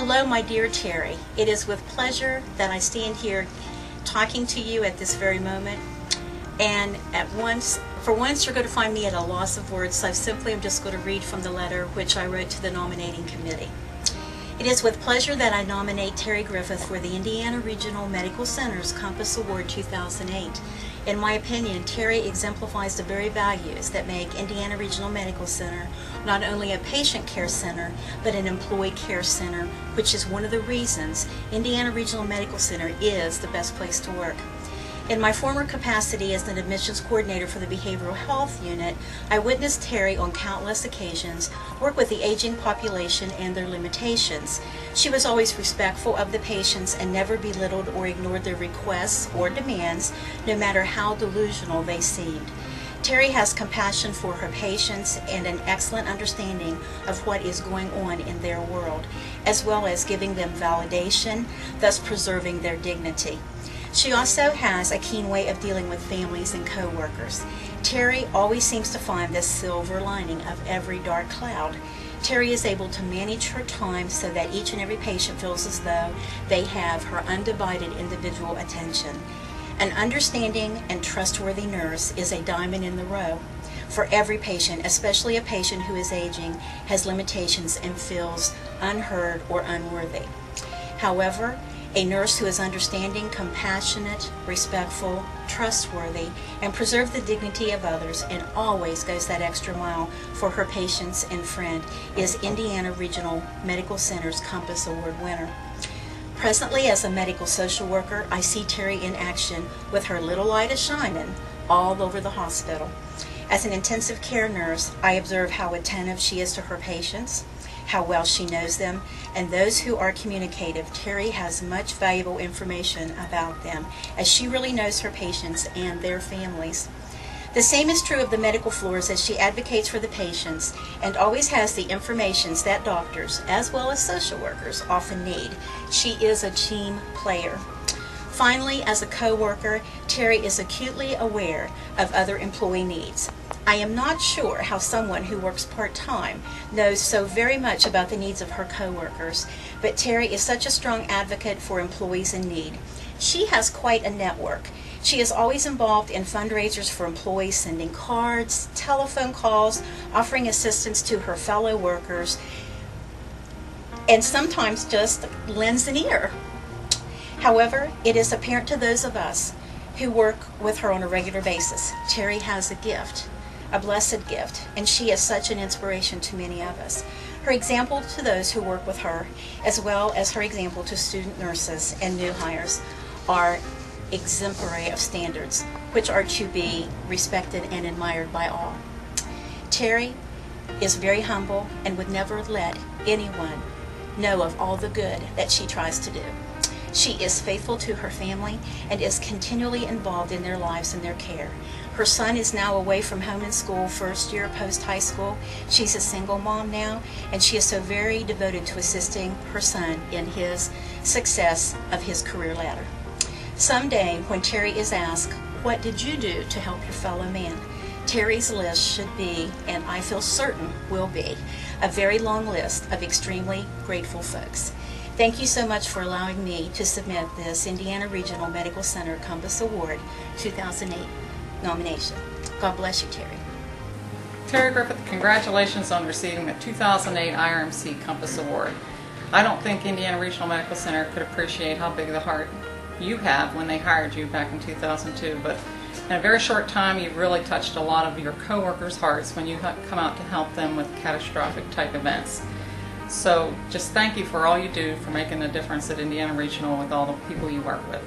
Hello, my dear Terry. It is with pleasure that I stand here talking to you at this very moment. And for once, you're going to find me at a loss of words, so simply I'm just going to read from the letter which I wrote to the nominating committee. It is with pleasure that I nominate Therese Griffith for the Indiana Regional Medical Center's Compass Award 2008. In my opinion, Terry exemplifies the very values that make Indiana Regional Medical Center not only a patient care center, but an employee care center, which is one of the reasons Indiana Regional Medical Center is the best place to work. In my former capacity as an admissions coordinator for the Behavioral Health Unit, I witnessed Terry on countless occasions work with the aging population and their limitations. She was always respectful of the patients and never belittled or ignored their requests or demands, no matter how delusional they seemed. Terry has compassion for her patients and an excellent understanding of what is going on in their world, as well as giving them validation, thus preserving their dignity. She also has a keen way of dealing with families and co-workers. Terry always seems to find the silver lining of every dark cloud. Terry is able to manage her time so that each and every patient feels as though they have her undivided individual attention. An understanding and trustworthy nurse is a diamond in the rough for every patient, especially a patient who is aging, has limitations, and feels unheard or unworthy. However, a nurse who is understanding, compassionate, respectful, trustworthy, and preserves the dignity of others and always goes that extra mile for her patients and friend is Indiana Regional Medical Center's Compass Award winner. Presently, as a medical social worker, I see Terry in action with her little light a-shining all over the hospital. As an intensive care nurse, I observe how attentive she is to her patients, how well she knows them, and those who are communicative. Terry has much valuable information about them, as she really knows her patients and their families. The same is true of the medical floors, as she advocates for the patients and always has the information that doctors, as well as social workers, often need. She is a team player. Finally, as a co-worker, Terry is acutely aware of other employee needs. I am not sure how someone who works part-time knows so very much about the needs of her co-workers, but Terry is such a strong advocate for employees in need. She has quite a network. She is always involved in fundraisers for employees, sending cards, telephone calls, offering assistance to her fellow workers, and sometimes just lends an ear. However, it is apparent to those of us who work with her on a regular basis, Terry has a gift, a blessed gift, and she is such an inspiration to many of us. Her example to those who work with her, as well as her example to student nurses and new hires, are exemplary of standards, which are to be respected and admired by all. Terry is very humble and would never let anyone know of all the good that she tries to do. She is faithful to her family and is continually involved in their lives and their care. Her son is now away from home in school, first year post-high school. She's a single mom now, and she is so very devoted to assisting her son in his success of his career ladder. Someday, when Terry is asked, "What did you do to help your fellow man?" Terry's list should be, and I feel certain will be, a very long list of extremely grateful folks. Thank you so much for allowing me to submit this Indiana Regional Medical Center Compass Award 2008 nomination. God bless you, Terry. Therese Griffith, congratulations on receiving the 2008 IRMC Compass Award. I don't think Indiana Regional Medical Center could appreciate how big of a heart you have when they hired you back in 2002, but in a very short time you've really touched a lot of your co-workers' hearts when you come out to help them with catastrophic type events. So just thank you for all you do for making a difference at Indiana Regional with all the people you work with.